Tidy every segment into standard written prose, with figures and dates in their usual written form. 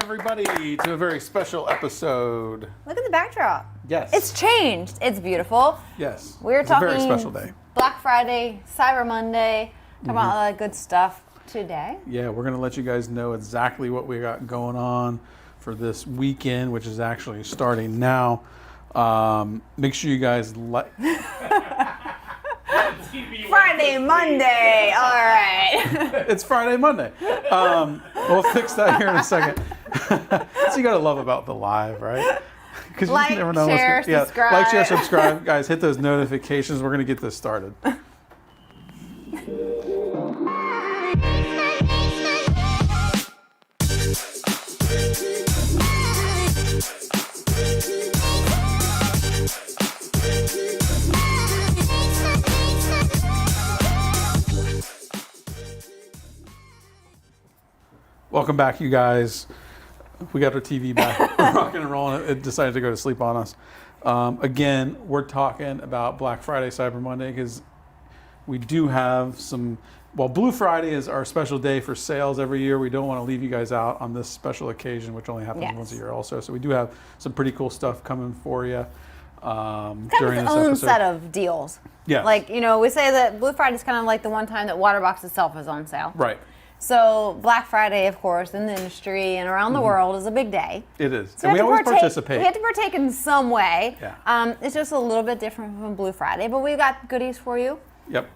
everybody, to a very special episode. Look at the backdrop. Yes. It's changed. It's beautiful. Yes. We're it's talking a very special day. Black Friday, Cyber Monday, talking about all that good stuff today. Yeah, we're going to let you guys know exactly what we got going on for this weekend, which is actually starting now. Make sure you guys like... Friday, Monday. All right. It's Friday, Monday. We'll fix that here in a second. So you got to love about the live, right? Because Like, you never know share, what's going subscribe. Like, share, subscribe. Guys, hit those notifications. We're going to get this started. Welcome back, you guys. We got our TV back rocking and rolling. It decided to go to sleep on us. Again, we're talking about Black Friday, Cyber Monday, because we do have some... Well, Blue Friday is our special day for sales every year. We don't want to leave you guys out on this special occasion, which only happens once a year also. So we do have some pretty cool stuff coming for you Kind during of this its own episode. set of deals. Yeah. Like, you know, we say that Blue Friday is kind of like the one time that Waterbox itself is on sale. Right. So Black Friday, of course, in the industry and around the world is a big day. It is. So And we always partake. participate. We have to partake in some way. Yeah. It's just a little bit different from Blue Friday, but we've got goodies for you. Yep.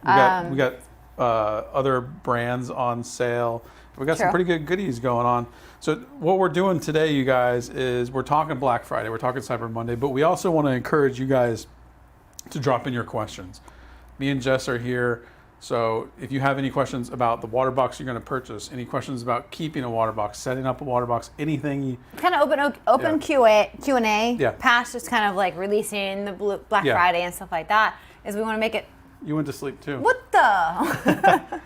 We got other brands on sale. We got some True. pretty good goodies going on. So what we're doing today, you guys, is we're talking Black Friday, we're talking Cyber Monday, but we also want to encourage you guys to drop in your questions. Me and Jess are here. So if you have any questions about the water box you're going to purchase, any questions about keeping a water box, setting up a water box, anything you... Kind of open Q&A, Yeah. past just kind of like releasing the Black Yeah. Friday and stuff like that, is we want to make it... You went to sleep too. What the?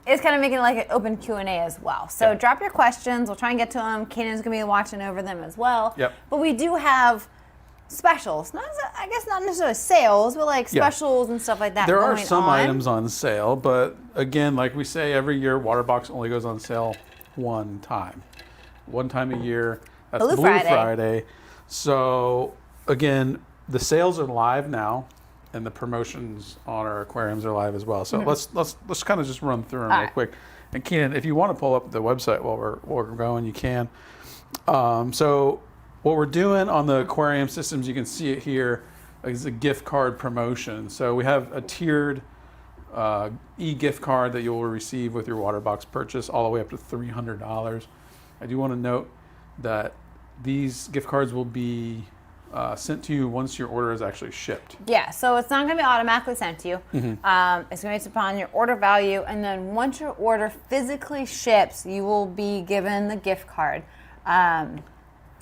It's kind of making it like an open Q&A as well. So Yeah. drop your questions. We'll try and get to them. Kenan's going to be watching over them as well. Yep. But we do have specials. I guess not necessarily sales, but like Yeah. specials and stuff like that. There are going some on. items on sale, but again, like we say every year, Waterbox only goes on sale one time. One time a year. That's Blue Friday. So again, the sales are live now, and the promotions on our aquariums are live as well. So let's kind of just run through them real quick. And Kenan, if you want to pull up the website while we're going, you can. So what we're doing on the aquarium systems, you can see it here, is a gift card promotion. So we have a tiered e-gift card that you will receive with your Waterbox purchase, all the way up to $300. I do want to note that these gift cards will be sent to you once your order is actually shipped. Yeah, so it's not going to be automatically sent to you. It's going to be upon your order value, and then once your order physically ships, you will be given the gift card.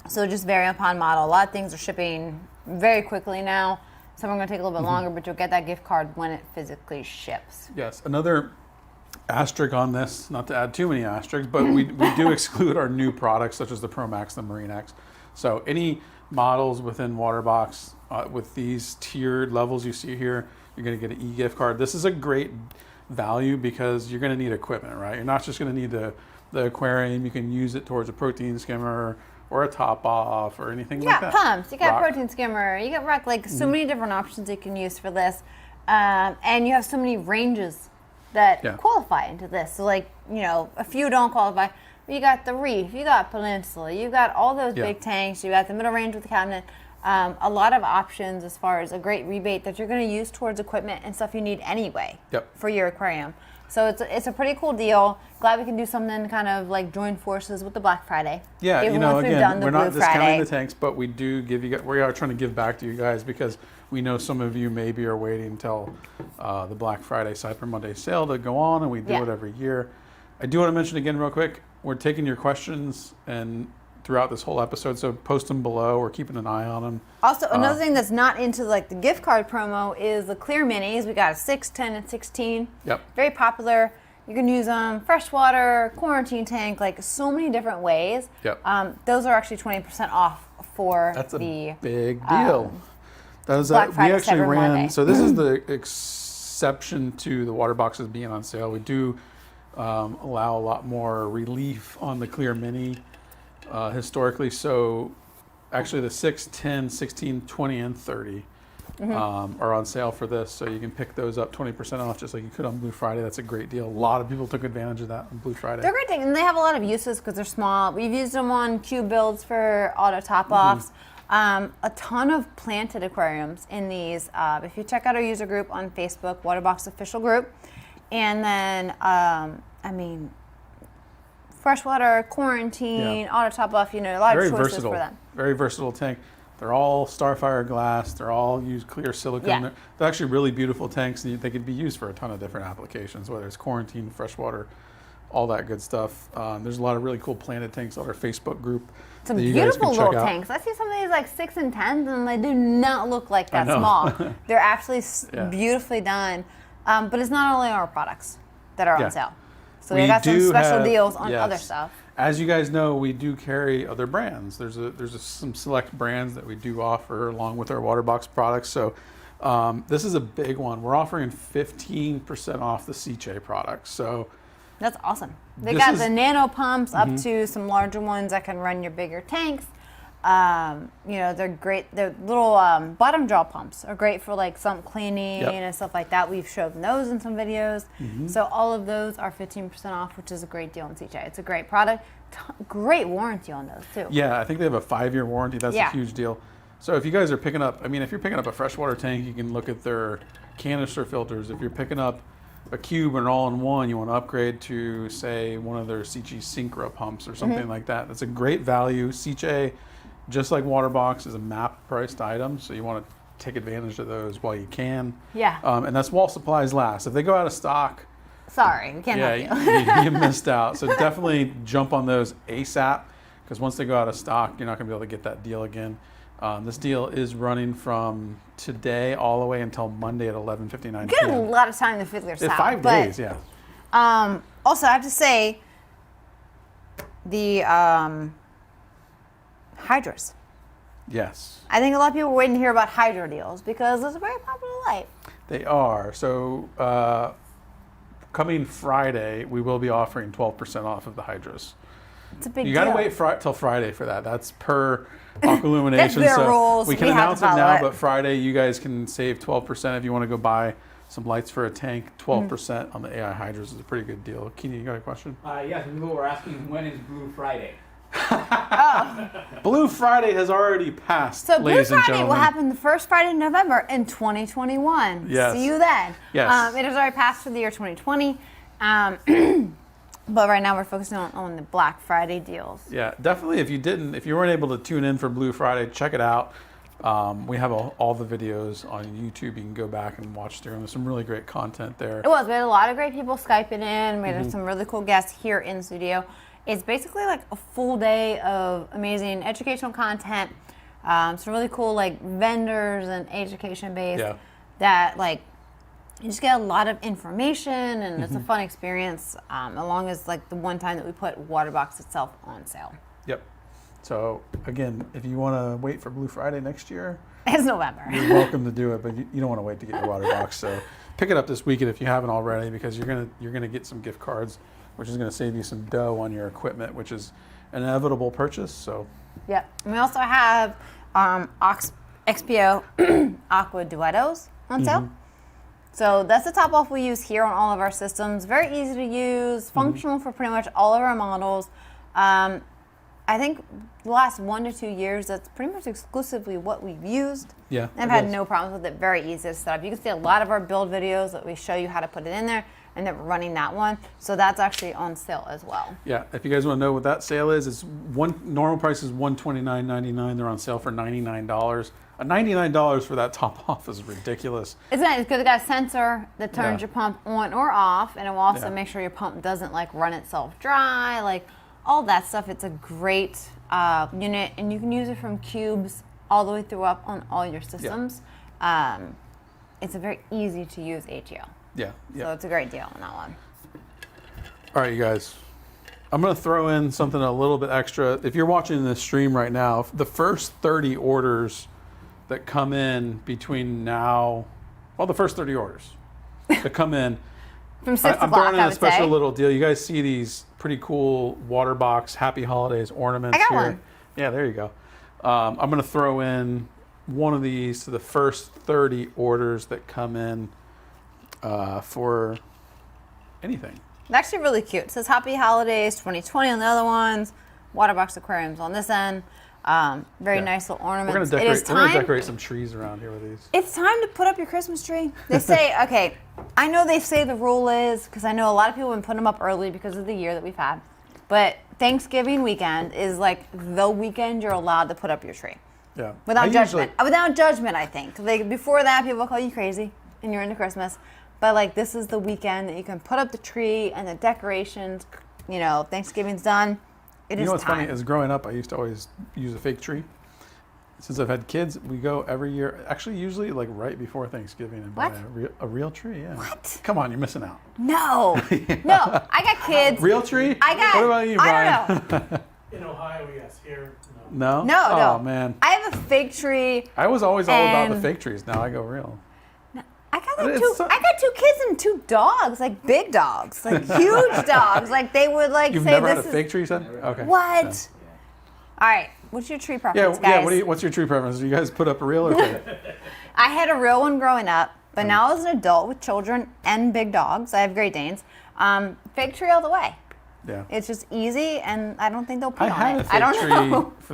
So just vary upon model. A lot of things are shipping very quickly now. Some are going to take a little bit longer, but you'll get that gift card when it physically ships. Yes, another asterisk on this, not to add too many asterisks, but we do exclude our new products such as the Pro Max, the Marine X. So any models within Waterbox with these tiered levels you see here, you're going to get an e-gift card. This is a great value because you're going to need equipment, right? You're not just going to need the aquarium. You can use it towards a protein skimmer or a top off or anything like that. You got pumps, you got Rock. protein skimmer, you got rock, like so many different options you can use for this. And you have so many ranges that qualify into this. So like, you know, a few don't qualify. You got the Reef, you got Peninsula, you got all those big tanks, you got the middle range with the cabinet. A lot of options as far as a great rebate that you're going to use towards equipment and stuff you need anyway for your aquarium. So it's a pretty cool deal. Glad we can do something kind of like join forces with the Black Friday. Yeah, even you know, once we've again, done the we're not Blue discounting Friday. the tanks, but we do give you. We are trying to give back to you guys because we know some of you maybe are waiting until the Black Friday, Cyber Monday sale to go on, and we do it every year. I do want to mention again real quick, we're taking your questions and throughout this whole episode, so post them below. We're keeping an eye on them. Also, another thing that's not into like the gift card promo is the clear minis. We got a 6, 10, and 16. Yep. Very popular. You can use them freshwater, quarantine tank, like so many different ways. Yep. Those are actually 20% off for That's a the big deal. That was Black Friday, we actually Cyber ran. Monday. So this is the exception to the water boxes being on sale. We do allow a lot more relief on the clear mini historically. So actually the 6, 10, 16, 20, and 30 are on sale for this. So you can pick those up 20% off just like you could on Blue Friday. That's a great deal. A lot of people took advantage of that on Blue Friday. They're great things, and they have a lot of uses because they're small. We've used them on cube builds for auto top-offs. A ton of planted aquariums in these. If you check out our user group on Facebook, Waterbox official group, and then, freshwater, quarantine, auto top-off, a lot of choices for them. Very versatile tank. They're all Starfire glass. They're all use clear silicone. Yeah. They're actually really beautiful tanks, and they could be used for a ton of different applications, whether it's quarantine, freshwater, all that good stuff. There's a lot of really cool planted tanks on our Facebook group. Some beautiful little tanks. I see some of these like 6 and 10s, and they do not look like that small. They're actually beautifully done. But it's not only our products that are on sale. So we got some special deals on other stuff. As you guys know, we do carry other brands. There's some select brands that we do offer along with our Waterbox products. So this is a big one. We're offering 15% off the Ciche products. So that's awesome. They got the Nano pumps up to some larger ones that can run your bigger tanks. They're great. They're little bottom jaw pumps are great for like sump cleaning and stuff like that. We've shown those in some videos. So all of those are 15% off, which is a great deal in CJ. It's a great product. Great warranty on those too. Yeah, I think they have a 5-year warranty. That's a huge deal. So if you guys are picking up, if you're picking up a freshwater tank, you can look at their canister filters. If you're picking up a cube and all-in-one, you want to upgrade to, say, one of their Ciche Synchro pumps or something like that. That's a great value. Ciche, just like Waterbox, is a MAP-priced item, so you want to take advantage of those while you can. Yeah. And that's while supplies last. If they go out of stock, sorry, we can't help you. You missed out. So definitely jump on those ASAP, because once they go out of stock, you're not going to be able to get that deal again. This deal is running from today all the way until Monday at 11:59 Get a lot of time to figure this out. 5 days, yeah. Also, I have to say, the hydras. Yes. I think a lot of people are waiting to hear about hydra deals because it's a very popular light. They are. So coming Friday, we will be offering 12% off of the hydras. It's a big deal. You got to wait till Friday for that. That's per Aqualumination. That's their rules. We can announce it now, but Friday you guys can save 12% if you want to go buy some lights for a tank. 12% on the AI hydras is a pretty good deal. Keenan, you got a question? Yes, people were asking when is Blue Friday? Blue Friday has already passed. So Blue Friday will happen the first Friday in November in 2021. Yes. See you then. Yes. It has already passed for the year 2020. But right now we're focusing on the Black Friday deals. Yeah, definitely. If you weren't able to tune in for Blue Friday, check it out. We have all the videos on YouTube. You can go back and watch through them. There's some really great content there. It was. We had a lot of great people Skyping in. We had some really cool guests here in the studio. It's basically like a full day of amazing educational content. Some really cool like vendors and education based that like you just get a lot of information and it's a fun experience, along as like the one time that we put Waterbox itself on sale. Yep. So again, if you want to wait for Blue Friday next year, it's November. You're welcome to do it, but you don't want to wait to get your Waterbox. So pick it up this weekend if you haven't already, because you're gonna get some gift cards, which is gonna save you some dough on your equipment, which is an inevitable purchase. So. Yep. And we also have XPO Aqua Duettos on sale. So that's the top off we use here on all of our systems. Very easy to use, functional for pretty much all of our models. I think the last 1 to 2 years, that's pretty much exclusively what we've used. Yeah. I've had no problems with it. Very easy to set up. You can see a lot of our build videos that we show you how to put it in there, and then we're running that one. So that's actually on sale as well. Yeah. If you guys want to know what that sale is, it's normal price is $129.99. They're on sale for $99. $99 for that top off is ridiculous. It's nice because it got a sensor that turns your pump on or off, and it will also make sure your pump doesn't like run itself dry, like all that stuff. It's a great unit, and you can use it from cubes all the way through up on all your systems. It's a very easy to use ATO. Yeah. So it's a great deal on that one. All right, you guys. I'm going to throw in something a little bit extra. If you're watching this stream right now, the first 30 orders that come in between now, well, the first 30 orders that come in, From 6 I'm o'clock, throwing in I a would special say. little deal. You guys see these pretty cool Waterbox Happy Holidays ornaments I got here? one. Yeah, there you go. I'm going to throw in one of these to the first 30 orders that come in for anything. It's actually really cute. It says Happy Holidays 2020 on the other ones. Waterbox Aquariums on this end. Very nice little ornaments. We're gonna decorate some trees around here with these. It's time to put up your Christmas tree. They say, okay, I know they say the rule is, because I know a lot of people have been putting them up early because of the year that we've had, but Thanksgiving weekend is like the weekend you're allowed to put up your tree. Yeah. Without judgment. Without judgment, I think. Like, before that, people call you crazy and you're into Christmas. But like, this is the weekend that you can put up the tree and the decorations. You know, Thanksgiving's done. It is time. You know what's funny is growing up, I used to always use a fake tree. Since I've had kids, we go every year. Actually, usually like right before Thanksgiving and buy a real tree. Yeah. What? Come on, you're missing out. No. No, I got kids. Real tree? I got. What about you, Brian? I don't know. In Ohio, yes. Here, No? No, Oh, no. man. I have a fake tree. I was always all about the And- fake trees. Now I go real. I got like It's two. I got 2 kids and 2 dogs, like big dogs, like huge dogs. Like they would like You've say never had this a is fake tree, son? Okay. what? Yeah. All right, what's your tree Yeah, preference, guys? what's your tree preference? Do you guys put up a real or fake? I had a real one growing up, but now as an adult with children and big dogs, I have Great Danes. Fake tree all the way. Yeah. It's just easy, and I don't think they'll put I on had it. a fake I don't tree know. for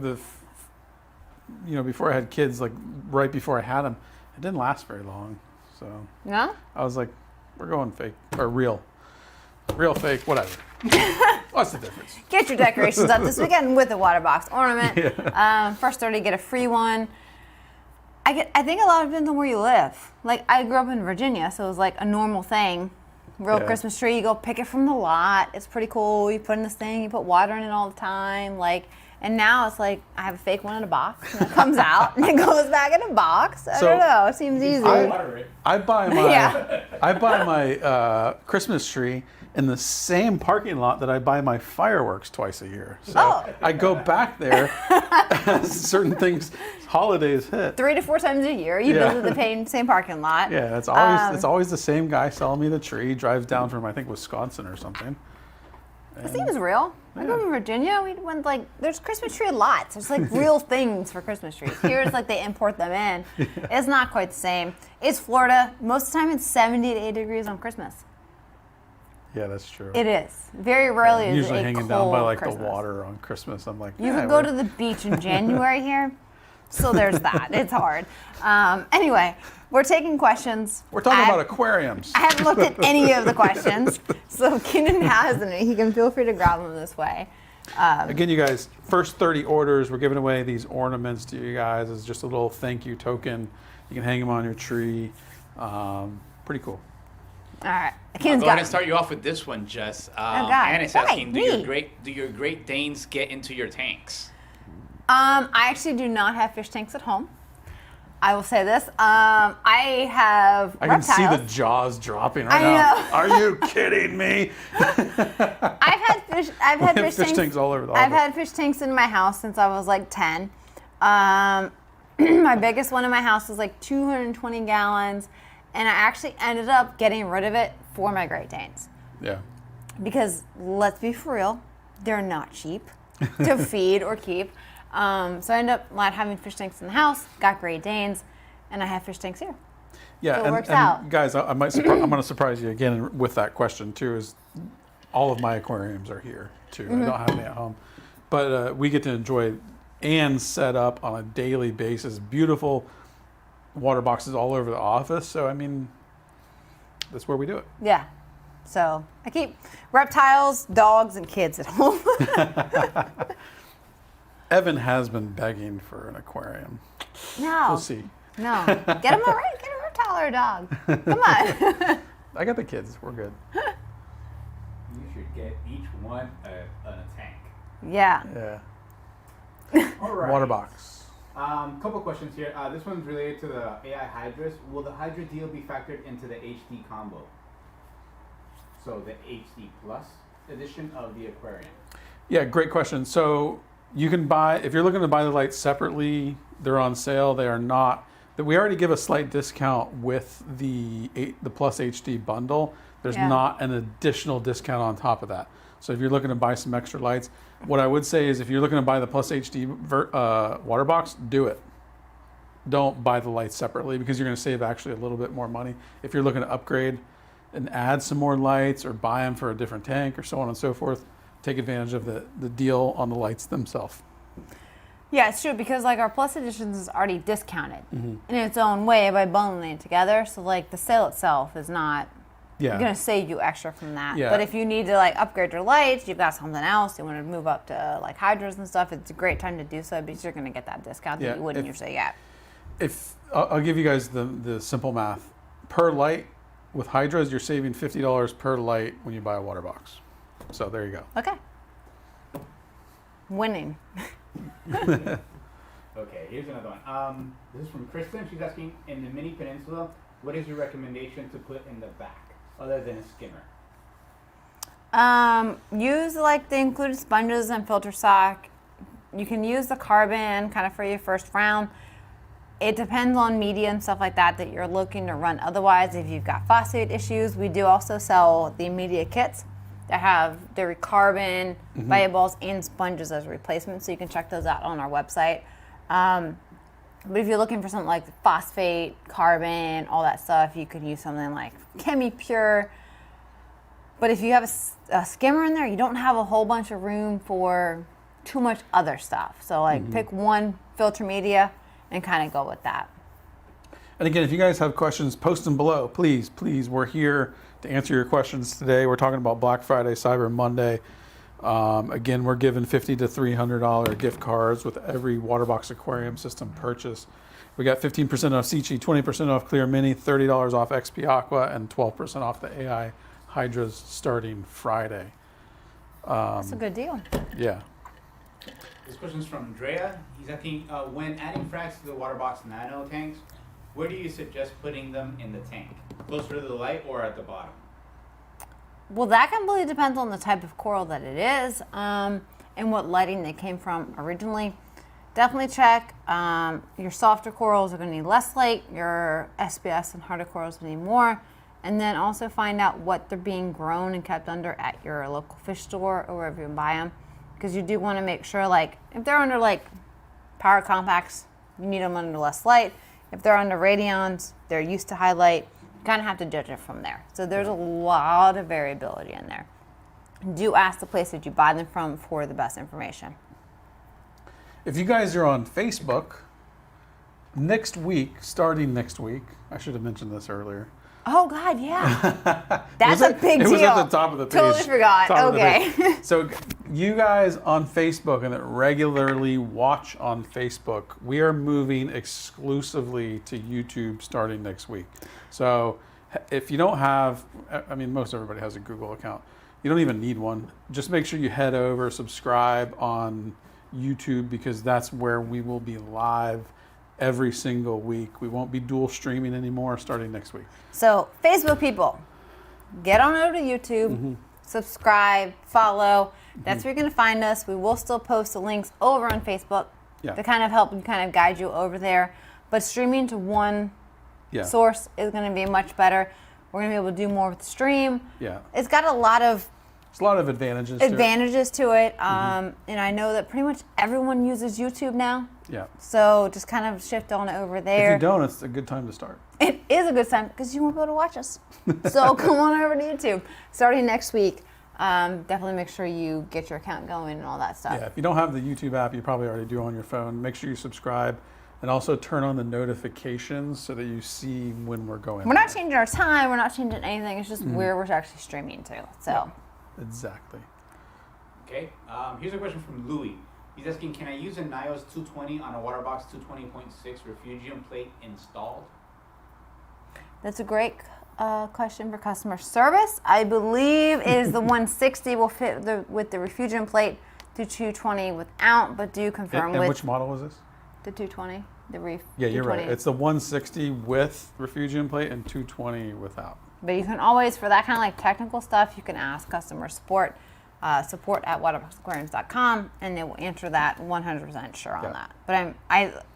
before I had kids, like right before I had them. It didn't last very long. So No? I was like, we're going fake or real. Real, fake, whatever. What's the difference? Get your decorations up this weekend with a Waterbox ornament. First 30 get a free one. I think a lot of it depends on where you live. Like, I grew up in Virginia, so it was like a normal thing. Real Yeah. Christmas tree, you go pick it from the lot. It's pretty cool. You put in this thing, you put water in it all the time. Like, and now it's like I have a fake one in a box, and it comes out and it goes back in a box. I don't know. It seems easy. I buy my Yeah. I buy my Christmas tree in the same parking lot that I buy my fireworks twice a year. So Oh. I go back there as certain things, holidays hit. 3 to 4 times a year, you Yeah. visit the same parking lot. Yeah, it's always the same guy selling me the tree. Drives down from I think Wisconsin or something. It seems real. I grew up in Virginia. We went like, there's Christmas tree lots. There's like real things for Christmas trees. Here it's like they import them in. It's not quite the same. It's Florida. Most of the time it's 70 to 80 degrees on Christmas. Yeah, that's true. It is. Very rarely is it Usually a hanging cold down by like Christmas. the water on Christmas. I'm like, You could go to the beach in January here. So there's that. It's hard. Anyway, we're taking questions. We're talking about aquariums. I haven't looked at any of the questions. So if Keenan has any, he can feel free to grab them this way. Again, you guys, first 30 orders, we're giving away these ornaments to you guys as just a little thank you token. You can hang them on your tree. Pretty cool. All right. I'll Keenan's go got ahead and it. start you off with this one, Jess. God. Anna's Why? asking, do Me? your Great Danes get into your tanks? I actually do not have fish tanks at home. I will say this. I have I can see reptiles. the jaws dropping right I now. know. Are you kidding me? I've had fish Fish tanks all over the I've office. had fish tanks in my house since I was like 10. My biggest one in my house was like 220 gallons, and I actually ended up getting rid of it for my Great Danes. Yeah. Because let's be for real, they're not cheap to feed or keep. So I ended up not having fish tanks in the house, got Great Danes, and I have fish tanks here. Yeah, So it and, works and out. guys, I'm going to surprise you again with that question too. Is all of my aquariums are here too. I don't have any at home, but we get to enjoy and set up on a daily basis beautiful water boxes all over the office. So I mean, that's where we do it. Yeah. So I keep reptiles, dogs, and kids at home. Evan has been begging for an aquarium. No. We'll see. No. Get him a reptile or a dog. Come on. I got the kids. We're good. You should get each one a tank. Yeah. Yeah. All right. Water box. Couple questions here. This one's related to the AI Hydras. Will the Hydra deal be factored into the HD combo? So the HD Plus edition of the aquarium. Yeah, great question. So you can buy, if you're looking to buy the lights separately, they're on sale. They are not. We already give a slight discount with the Plus HD bundle. There's not an additional discount on top of that. So if you're looking to buy some extra lights, what I would say is if you're looking to buy the Plus HD water box, do it. Don't buy the lights separately because you're going to save actually a little bit more money. If you're looking to upgrade and add some more lights or buy them for a different tank or so on and so forth, take advantage of the deal on the lights themselves. Yeah, it's true because like our Plus Editions is already discounted in its own way by bundling it together. So like the sale itself is not going to save you extra from that. Yeah. But if you need to like upgrade your lights, you've got something else, you want to move up to like hydros and stuff, it's a great time to do so because you're going to get that discount that you wouldn't usually get. If I'll give you guys the simple math. Per light with hydros, you're saving $50 per light when you buy a water box. So there you go. Okay. Winning. Okay, here's another one. This is from Kristen. She's asking, in the mini peninsula, what is your recommendation to put in the back other than a skimmer? Use like the included sponges and filter sock. You can use the carbon kind of for your first round. It depends on media and stuff like that you're looking to run. Otherwise, if you've got phosphate issues, we do also sell the media kits that have the carbon, balls, and sponges as a replacement. So you can check those out on our website. But if you're looking for something like phosphate, carbon, all that stuff, you could use something like Chemi Pure. But if you have a skimmer in there, you don't have a whole bunch of room for too much other stuff. So like pick one filter media and kind of go with that. And again, if you guys have questions, post them below. Please, we're here to answer your questions today. We're talking about Black Friday, Cyber Monday. Again, we're giving $50 to $300 gift cards with every Waterbox aquarium system purchase. We got 15% off Seachi, 20% off Clear Mini, $30 off XP Aqua, and 12% off the AI Hydras starting Friday. That's a good deal. Yeah. This question's from Andrea. He's asking, when adding frags to the Waterbox Nano tanks, where do you suggest putting them in the tank? Closer to the light or at the bottom? Well, that completely depends on the type of coral that it is and what lighting they came from originally. Definitely check. Your softer corals are going to need less light. Your SPS and harder corals will need more. And then also find out what they're being grown and kept under at your local fish store or wherever you buy them. Because you do want to make sure, like, if they're under, like, power compacts, you need them under less light. If they're under radions, they're used to high light. You kind of have to judge it from there. So there's a lot of variability in there. Do ask the place that you buy them from for the best information. If you guys are on Facebook, starting next week, I should have mentioned this earlier. Oh, God, yeah. That's a big deal. It was at the top of the page. Totally forgot. Okay. So you guys on Facebook and that regularly watch on Facebook, we are moving exclusively to YouTube starting next week. So if you don't have, I mean, most everybody has a Google account. You don't even need one. Just make sure you head over, subscribe on YouTube because that's where we will be live every single week. We won't be dual streaming anymore starting next week. So Facebook people, get on over to YouTube, subscribe, follow. That's where you're going to find us. We will still post the links over on Facebook to kind of help and kind of guide you over there. But streaming to one source is going to be much better. We're going to be able to do more with the stream. Yeah. It's got a lot of advantages to it. And I know that pretty much everyone uses YouTube now. Yeah. So just kind of shift on over there. If you don't, it's a good time to start. It is a good time because you won't be able to watch us. So come on over to YouTube. Starting next week, definitely make sure you get your account going and all that stuff. Yeah, if you don't have the YouTube app, you probably already do on your phone. Make sure you subscribe and also turn on the notifications so that you see when we're going. We're not changing our time. We're not changing anything. It's just where we're actually streaming to. So. Yeah, exactly. Okay. Here's a question from Louis. He's asking, can I use a Nios 220 on a Waterbox 220.6 Refugium plate installed? That's a great question for customer service. I believe is the 160 will fit with the Refugium plate to 220 without, but do confirm and which model was this? The 220. The Reef. Yeah, you're right. It's the 160 with Refugium plate and 220 without. But you can always, for that kind of like technical stuff, you can ask customer support. Support at waterboxaquariums.com, and they will answer that 100% sure on that. But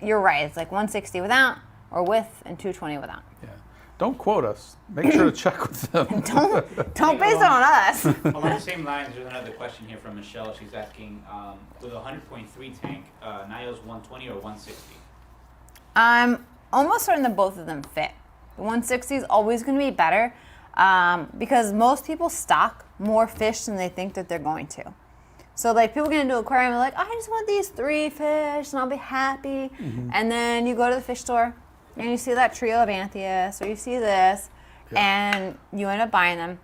you're right. It's like 160 without or with, and 220 without. Yeah, don't quote us. Make sure to check with them. Don't base it on us. Along the same lines, there's another question here from Michelle. She's asking, with a 100.3 tank, Nios 120 or 160? I'm almost certain that both of them fit. The 160 is always going to be better because most people stock more fish than they think that they're going to. So like people get into an aquarium and like, I just want these 3 fish and I'll be happy. And then you go to the fish store and you see that trio of Anthias or you see this and you end up buying them.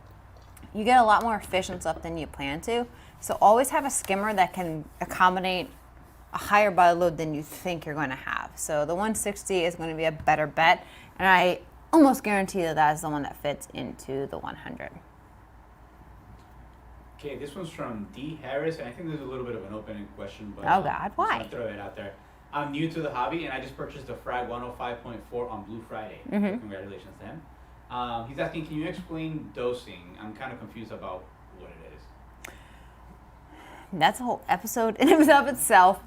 You get a lot more fish and stuff than you plan to. So always have a skimmer that can accommodate a higher body load than you think you're going to have. So the 160 is going to be a better bet. And I almost guarantee that that is the one that fits into the 100. Okay, this one's from D. Harris, and I think there's a little bit of an open question, but Oh God, why? I'm just gonna throw it out there. I'm new to the hobby, and I just purchased a Frag 105.4 on Blue Friday. Congratulations to him. He's asking, can you explain dosing? I'm kind of confused about what it is. That's a whole episode in and of itself.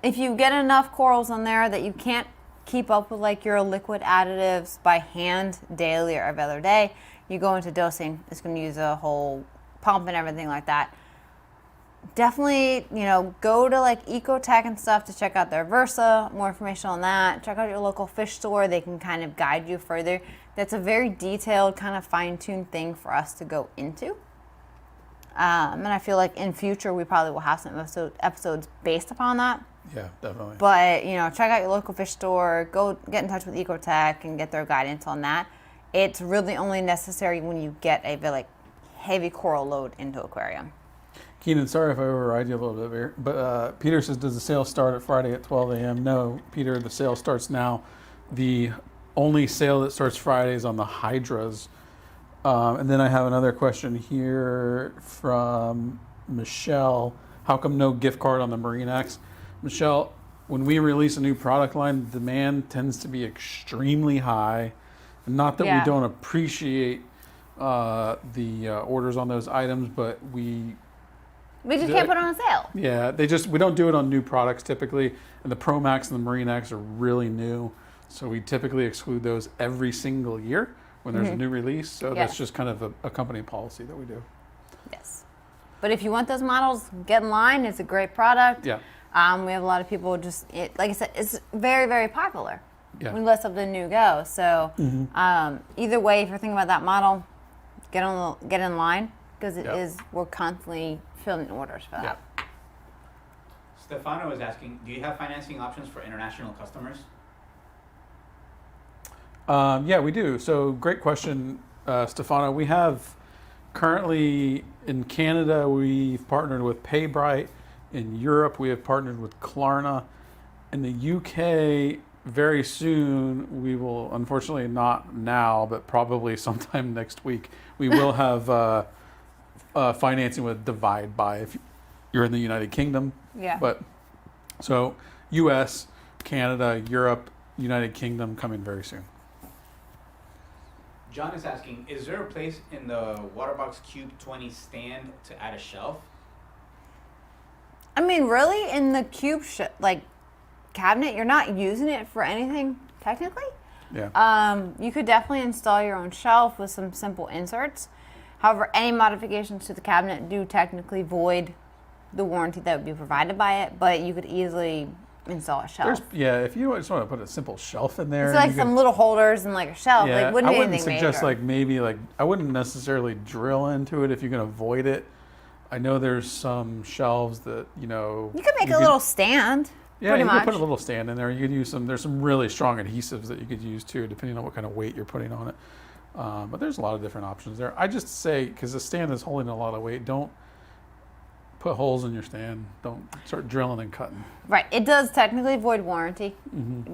If you get enough corals on there that you can't keep up with like your liquid additives by hand daily or every other day, you go into dosing. It's going to use a whole pump and everything like that. Definitely, go to like Ecotech and stuff to check out their Versa. More information on that. Check out your local fish store. They can kind of guide you further. That's a very detailed, kind of fine-tuned thing for us to go into. And I feel like in future we probably will have some episodes based upon that. Yeah, definitely. But, check out your local fish store. Go get in touch with Ecotech and get their guidance on that. It's really only necessary when you get a very heavy coral load into aquarium. Keenan, sorry if I override you a little bit here, but Peter says, does the sale start at Friday at 12 a.m.? No, Peter, the sale starts now. The only sale that starts Friday is on the hydras. And then I have another question here from Michelle. How come no gift card on the MarineX? Michelle, when we release a new product line, demand tends to be extremely high. Not that we don't appreciate the orders on those items, but we just can't put it on sale. Yeah, we don't do it on new products typically, and the Pro Max and the MarineX are really new, so we typically exclude those every single year when there's a new release. So that's just kind of a company policy that we do. Yes, but if you want those models, get in line. It's a great product. Yeah, we have a lot of people like I said, it's very, very popular. Yeah. We let something new go. So either way, if you're thinking about that model, get in line because we're constantly filling orders for that. Yeah. Stefano is asking, do you have financing options for international customers? Yeah, we do. So great question, Stefano. We have currently in Canada, we've partnered with PayBright. In Europe, we have partnered with Klarna. In the UK, very soon, we will, unfortunately not now, but probably sometime next week, we will have financing with Divide By if you're in the United Kingdom. Yeah. But so US, Canada, Europe, United Kingdom coming very soon. John is asking, is there a place in the Waterbox Cube 20 stand to add a shelf? I mean, really, in the cube cabinet, you're not using it for anything technically. Yeah. You could definitely install your own shelf with some simple inserts. However, any modifications to the cabinet do technically void the warranty that would be provided by it, but you could easily install a shelf. If you just want to put a simple shelf in there. It's like some little holders and like a shelf. Yeah, wouldn't be I wouldn't anything suggest major. I wouldn't necessarily drill into it if you can avoid it. I know there's some shelves that, You could make a little stand. Yeah, pretty you much. could put a little stand in there. You could use there's some really strong adhesives that you could use too, depending on what kind of weight you're putting on it. But there's a lot of different options there. I just say, because the stand is holding a lot of weight, don't put holes in your stand. Don't start drilling and cutting. Right. It does technically void warranty.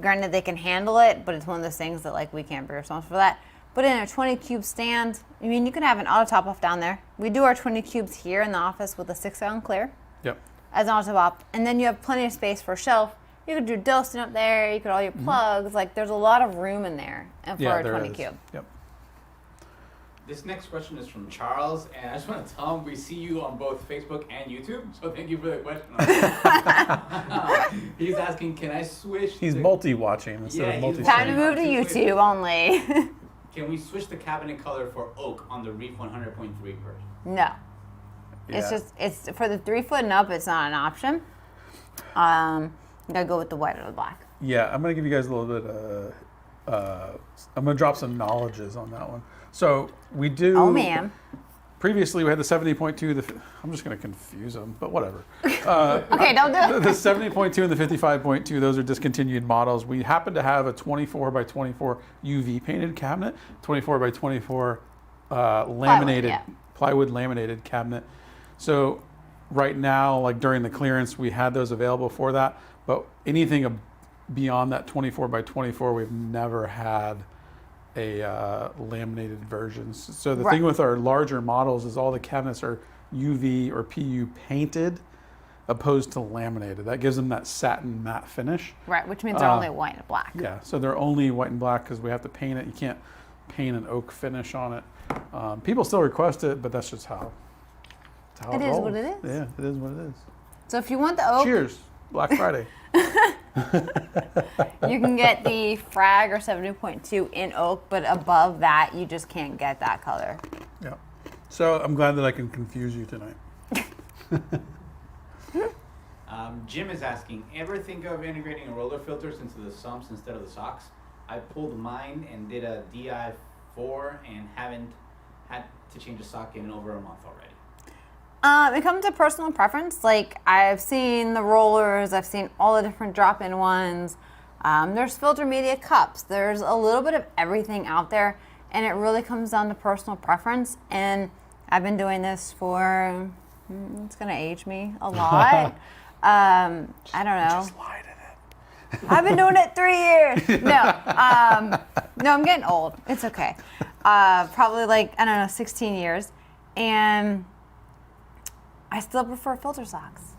Granted, they can handle it, but it's one of those things that we can't be responsible for that. But in a 20 cube stand, I mean, you can have an auto top off down there. We do our 20 cubes here in the office with a 6-gallon clear. Yep. As an auto top, and then you have plenty of space for a shelf. You could do dosing up there. You could all your plugs. There's a lot of room in there for a 20 cube. Yep. This next question is from Charles, and I just want to tell him we see you on both Facebook and YouTube, so thank you for the question. He's asking, can I switch? He's multi-watching instead of multi-streaming. Time to move to YouTube only. Can we switch the cabinet color for oak on the Reef 100.3 version? No. It's just, it's for the 3 foot and up, it's not an option. You gotta go with the white or the black. Yeah, I'm gonna give you guys a little bit I'm gonna drop some knowledges on that one. So we do. Oh, man. Previously, we had the 70.2. I'm just gonna confuse them, but whatever. Okay, don't do it. The 70.2 and the 55.2. Those are discontinued models. We happen to have a 24 by 24 UV painted cabinet, 24 by 24 laminated plywood laminated cabinet. So right now, like during the clearance, we had those available for that. But anything beyond that 24 by 24, we've never had a laminated version. So the thing with our larger models is all the cabinets are UV or PU painted opposed to laminated. That gives them that satin matte finish. Right, which means they're only white and black. Yeah, so they're only white and black because we have to paint it. You can't paint an oak finish on it. People still request it, but that's just how it is what it is. Yeah, it is what it is. So if you want the oak... Cheers, Black Friday. You can get the Frag or 70.2 in oak, but above that, you just can't get that color. Yeah. So I'm glad that I can confuse you tonight. Jim is asking, ever think of integrating roller filters into the sumps instead of the socks? I pulled mine and did a DI4 and haven't had to change a sock in over a month already. It comes to personal preference. Like, I've seen the rollers, I've seen all the different drop-in ones. There's filter media cups. There's a little bit of everything out there, and it really comes down to personal preference. And I've been doing this for, it's gonna age me a lot. I don't know. Just lie to them. I've been doing it 3 years. No, no, I'm getting old. It's okay. Probably like, I don't know, 16 years. And I still prefer filter socks.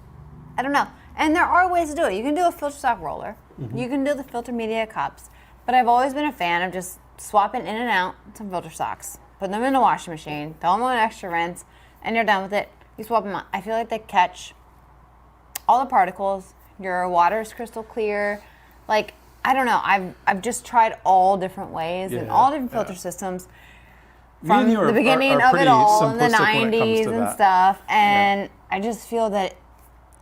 I don't know. And there are ways to do it. You can do a filter sock roller. Mm-hmm. You can do the filter media cups. But I've always been a fan of just swapping in and out some filter socks. Put them in the washing machine, throw them on an extra rinse, and you're done with it. You swap them out. I feel like they catch all the particles. Your water is crystal clear. Like, I don't know. I've just tried all different ways and all different filter systems. From the beginning of it all in the 90s and stuff. And I just feel that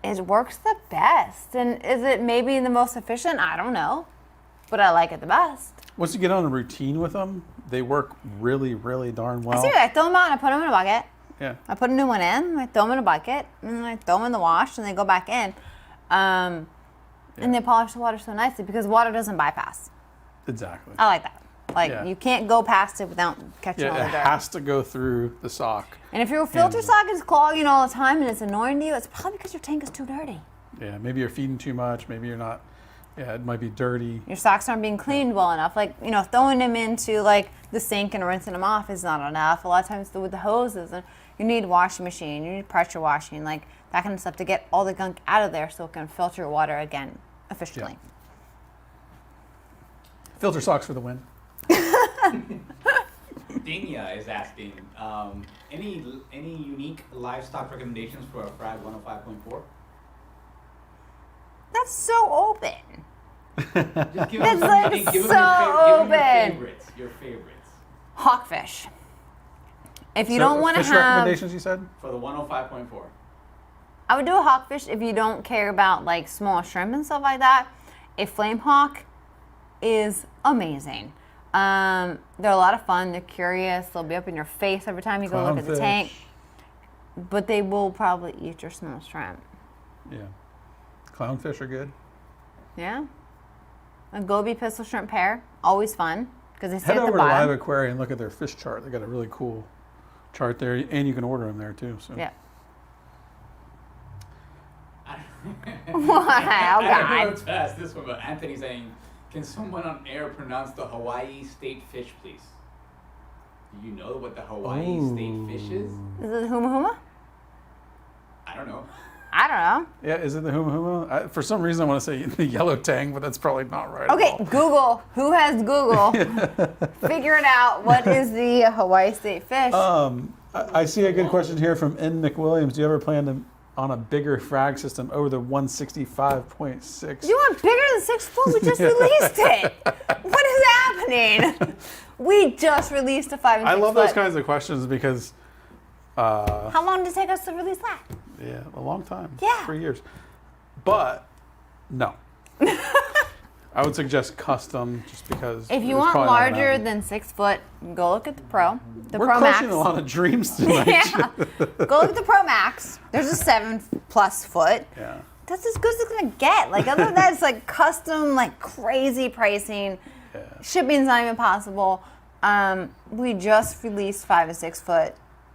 it works the best. And is it maybe the most efficient? I don't know. But I like it the best. Once you get on a routine with them, they work really, really darn well. I throw them out and I put them in a bucket. Yeah. I put a new one in, I throw them in a bucket, and I throw them in the wash, and they go back in. And they polish the water so nicely because water doesn't bypass. Exactly. I like that. Like, you can't go past it without catching all the dirt. It has to go through the sock. And if your filter sock is clogging all the time and it's annoying to you, it's probably because your tank is too dirty. Yeah, maybe you're feeding too much. Maybe you're not. Yeah, it might be dirty. Your socks aren't being cleaned well enough. Like, you know, throwing them into, like, the sink and rinsing them off is not enough. A lot of times with the hoses, and you need washing machine, you need pressure washing, like, that kind of stuff to get all the gunk out of there so it can filter water again efficiently. Yeah. Filter socks for the win. Dinya is asking, any unique livestock recommendations for a Frag 105.4? That's so open. Just give That's them like give them so give them open. your favorites. Hawkfish. If you don't want to fish have recommendations, you said? For the 105.4. I would do a hawkfish if you don't care about like small shrimp and stuff like that. A flame hawk is amazing. They're a lot of fun. They're curious. They'll be up in your face every time you go look at the tank. But they will probably eat your small shrimp. Yeah. Clownfish are good. Yeah. A goby pistol shrimp pair, always fun because they stay Head at the over to bottom. Live Aquarium and look at their fish chart. They got a really cool chart there, and you can order them there too. So. Yeah. Why? Oh I God. don't know to ask this one, but Anthony's saying, can someone on air pronounce the Hawaii state fish, please? Do you know what the Hawaii state fish is? Is it huma huma? I don't know. I I don't know. Yeah, is it the Huma Huma? For some reason, I want to say the yellow tang, but that's probably not right. Okay, at all. Google. Who has Google? Figure it out. What is the Hawaii State fish? I see a good question here from N. McWilliams. Do you ever plan on a bigger frag system over the 165.6? You want bigger than 6 foot? We just released it. What is happening? We just released a 5 and 6 I love foot. those kinds of questions because. How long did it take us to release that? Yeah, a long time. Yeah. 3 years. But no. I would suggest custom just because. If you it's want probably not gonna larger happen. than 6 foot, go look at the Pro. The We're Pro crushing Max. a lot of dreams tonight. Yeah. Go look at the Pro Max. There's a 7+ foot. Yeah. That's as good as it's gonna get. Like other than that, it's like custom, like crazy pricing. Yeah. Shipping's not even possible. We just released 5 and 6 foot.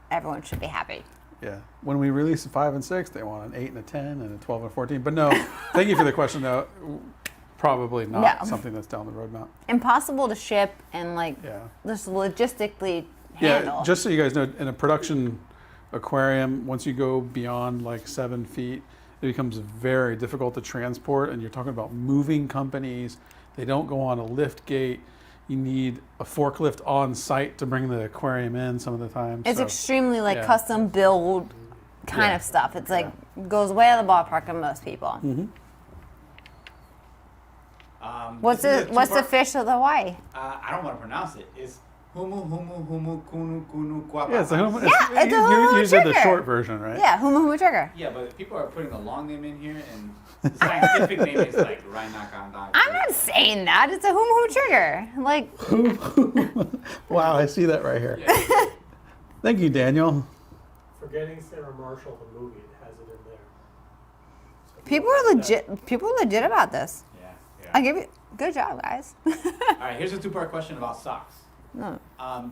Everyone should be happy. Yeah. When we release a 5 and 6, they want an 8 and a 10 and a 12 and a 14. But no, thank you for the question though. Probably not No. something that's down the road now. Impossible to ship and like Yeah. just logistically handle. Yeah, just so you guys know, in a production aquarium, once you go beyond like 7 feet, it becomes very difficult to transport. And you're talking about moving companies. They don't go on a lift gate. You need a forklift on site to bring the aquarium in some of the time. It's so, extremely like yeah. custom build kind Yeah. of stuff. It's like goes way out of the ballpark of most people. Mm-hmm. What's the fish of the Hawaii? I don't want to pronounce it. It's humu kunu kunu guapa. Yeah, it's a Huma. Yeah, it's a Huma You said the trigger. short version, right? Yeah, Huma Huma trigger. Yeah, but people are putting the long name in here, and the scientific name is like Rainakandai. I'm not saying that. It's a Huma Huma trigger. Like Wow, I see that right here. Thank you, Daniel. Forgetting Sarah Marshall, the movie, it has it in there. So if you people are want that- legit. People are legit about this. Yeah. I give you good job, guys. All right, here's a 2-part question about socks. No.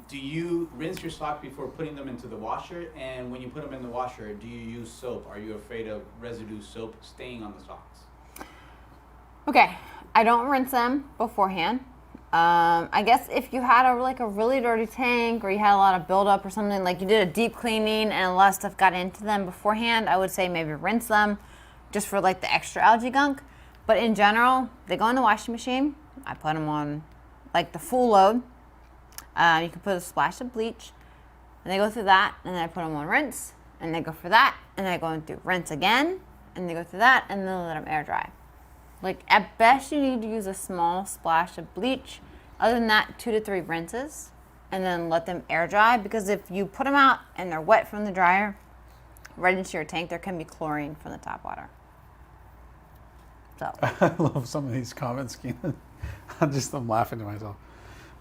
Do you rinse your sock before putting them into the washer? And when you put them in the washer, do you use soap? Are you afraid of residue soap staying on the socks? Okay, I don't rinse them beforehand. I guess if you had a really dirty tank or you had a lot of buildup or something, like you did a deep cleaning and a lot of stuff got into them beforehand, I would say maybe rinse them just for like the extra algae gunk. But in general, they go in the washing machine. I put them on like the full load. You can put a splash of bleach and they go through that, and then I put them on rinse and they go for that, and then I go into rinse again and they go through that, and then let them air dry. Like at best you need to use a small splash of bleach. Other than that, 2 to 3 rinses and then let them air dry, because if you put them out and they're wet from the dryer right into your tank, there can be chlorine from the tap water. So I love some of these comments, Keenan. I'm laughing to myself.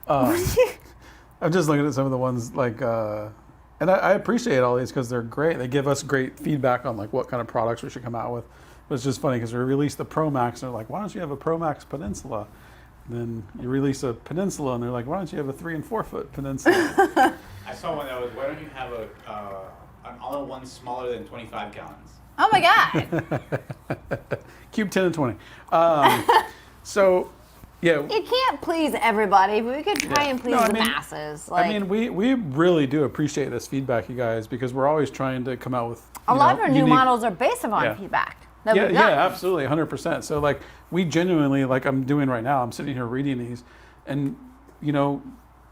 I'm just looking at some of the ones like, and I appreciate all these because they're great. They give us great feedback on like what kind of products we should come out with. But it's just funny because we released the Pro Max and they're like, why don't you have a Pro Max Peninsula? And then you release a Peninsula and they're like, why don't you have a 3 and 4 foot Peninsula? I saw one that was, why don't you have an all-in-one smaller than 25 gallons? oh my God. Cube 10 and 20. So, yeah. You can't please everybody, but we could try Yeah. and please No, I the mean- masses. Like, I mean, we really do appreciate this feedback, you guys, because we're always trying to come out with a lot of our new unique- models are based upon Yeah. feedback. That Yeah, we've yeah, gotten. absolutely, 100%. So like we genuinely, like I'm doing right now, I'm sitting here reading these, and you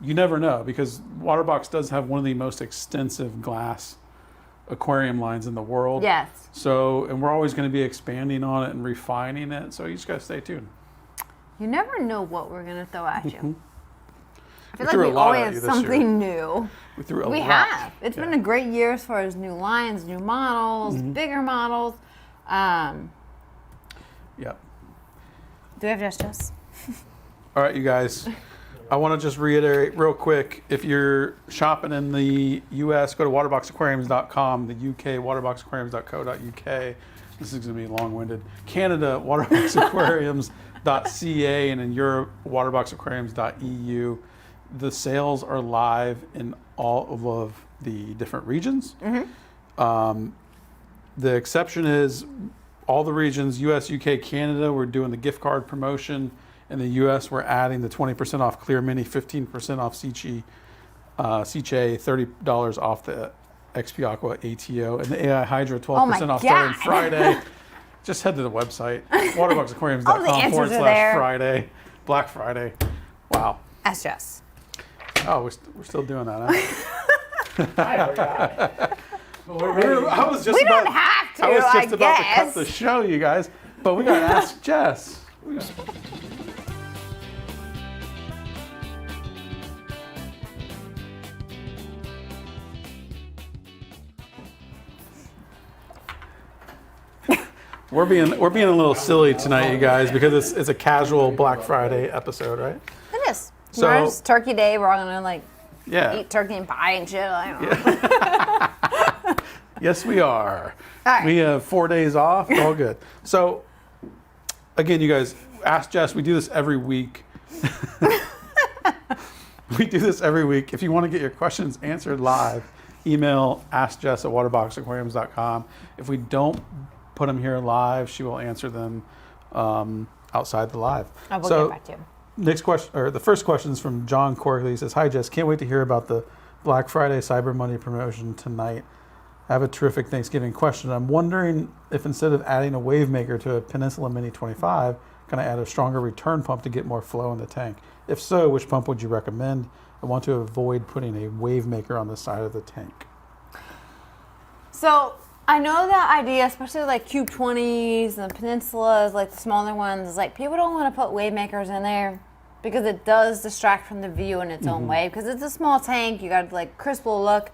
never know, because Waterbox does have one of the most extensive glass aquarium lines in the world. Yes. So, and we're always going to be expanding on it and refining it. So you just got to stay tuned. You never know what we're going to throw at you. I feel like threw a we lot always at have you this year. something new. We threw a We lot. have. It's Yeah. been a great year as far as new lines, new models, bigger models. Yep. Do we have Jess? All right, you guys. I want to just reiterate real quick. If you're shopping in the U.S., go to waterboxaquariums.com. The UK, waterboxaquariums.co.uk. This is going to be long-winded. Canada, waterboxaquariums.ca, and in Europe, waterboxaquariums.eu. The sales are live in all of the different regions. The exception is all the regions, US, UK, Canada, we're doing the gift card promotion. In the US, we're adding the 20% off Clear Mini, 15% off Seache, $30 off the XP Aqua ATO, and the AI Hydra 12% off God. starting Friday. Just head to the website, waterboxaquariums.com All the answers are there. /Friday, Black Friday. Wow. Ask Jess. Oh, we're still doing that, huh? I forgot. I was just We about, don't have to, I was just I about to guess. cut the show, you guys. But we got to ask Jess. We're being a little silly tonight, you guys, because it's a casual Black Friday episode, right? It is. So- Tomorrow's Turkey Day. We're all gonna like Yeah. eat turkey and pie and shit. I don't know. Yes, we are. All right. We have 4 days off. All good. So, again, you guys, ask Jess. We do this every week. We do this every week. If you want to get your questions answered live, email askjess@waterboxaquariums.com. If we don't put them here live, she will answer them outside the live. I will So, get back to you. next question, or the first question is from John Corkley. He says, "Hi Jess, can't wait to hear about the Black Friday Cyber Monday promotion tonight. I have a terrific Thanksgiving question. I'm wondering if instead of adding a wave maker to a Peninsula Mini 25, can I add a stronger return pump to get more flow in the tank? If so, which pump would you recommend? I want to avoid putting a wave maker on the side of the tank." So I know that idea, especially like Cube 20s and Peninsulas, like the smaller ones, is like people don't want to put wave makers in there because it does distract from the view in its own way. Because it's a small tank, you got like crisp look,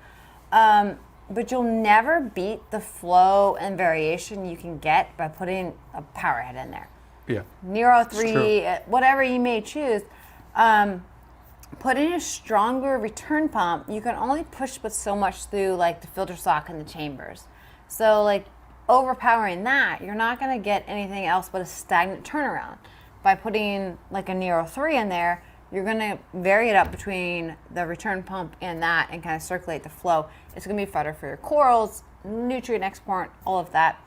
but you'll never beat the flow and variation you can get by putting a power head in there. Yeah. Nero It's 3, true. whatever you may choose. Putting a stronger return pump, you can only push but so much through like the filter sock and the chambers. So like overpowering that, you're not going to get anything else but a stagnant turnaround. By putting like a Nero 3 in there, you're going to vary it up between the return pump and that and kind of circulate the flow. It's going to be better for your corals, nutrient export, all of that.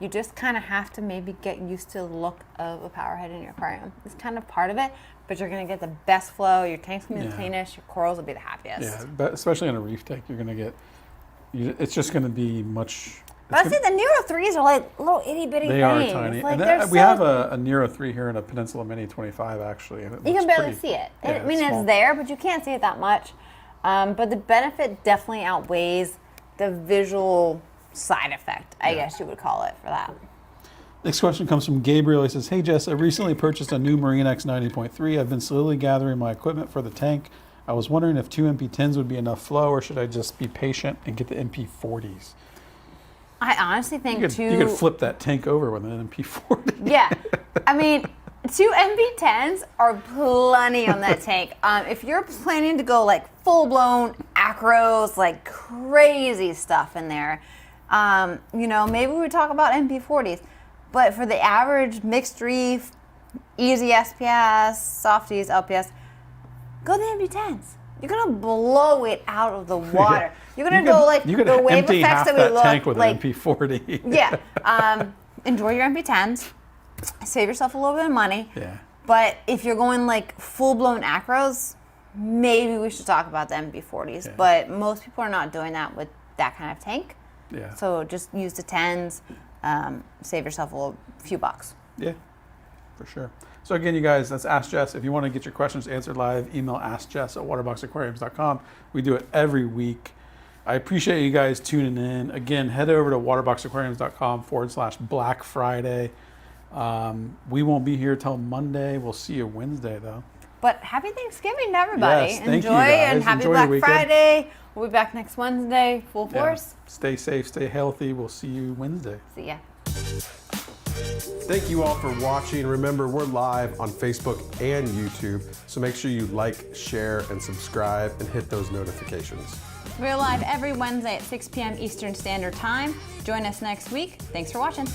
You just kind of have to maybe get used to the look of a power head in your aquarium. It's kind of part of it, but you're going to get the best flow. Your tank's going to be the cleanest. Your corals will be the happiest. Yeah, but especially in a reef tank, you're going to get, it's just going to be much. But I think the Nero 3s are like little itty bitty They things. are tiny. Like And they're we so- have a Nero 3 here in a Peninsula Mini 25, actually. And it You looks can barely pretty- see it. yeah, I mean, small. it's there, but you can't see it that much. But the benefit definitely outweighs the visual side effect, I guess you would call it, for that. Next question comes from Gabriel. He says, "Hey Jess, I recently purchased a new Marine X 90.3. I've been slowly gathering my equipment for the tank. I was wondering if 2 MP10s would be enough flow, or should I just be patient and get the MP40s? I honestly think You could flip that tank over with an MP40. Yeah. I mean, 2 MP10s are plenty on that tank. If you're planning to go like full-blown acros, like crazy stuff in there, maybe we would talk about MP40s. But for the average mixed reef, easy SPS, softies, LPS, go the MP10s. You're gonna blow it out of the water. You're gonna go like you could the wave empty effects half that we that look tank with like. an MP40. Yeah. Enjoy your MP10s. Save yourself a little bit of money. Yeah. But if you're going like full-blown acros, maybe we should talk about the MP40s. Yeah. But most people are not doing that with that kind of tank. Yeah. So just use the 10s. Save yourself a few bucks. Yeah, for sure. So again, you guys, that's Ask Jess. If you want to get your questions answered live, email askjess@waterboxaquariums.com. We do it every week. I appreciate you guys tuning in. Again, head over to waterboxaquariums.com/Black Friday. We won't be here till Monday. We'll see you Wednesday, though. But happy Thanksgiving to everybody. Yes, thank you, Enjoy and guys. happy Enjoy your Black weekend. Friday. We'll be back next Wednesday, full Yeah. force. Stay safe, stay healthy. We'll see you Wednesday. See ya. Thank you all for watching. Remember, we're live on Facebook and YouTube, so make sure you like, share, and subscribe, and hit those notifications. We're live every Wednesday at 6 p.m. Eastern Standard Time. Join us next week. Thanks for watching.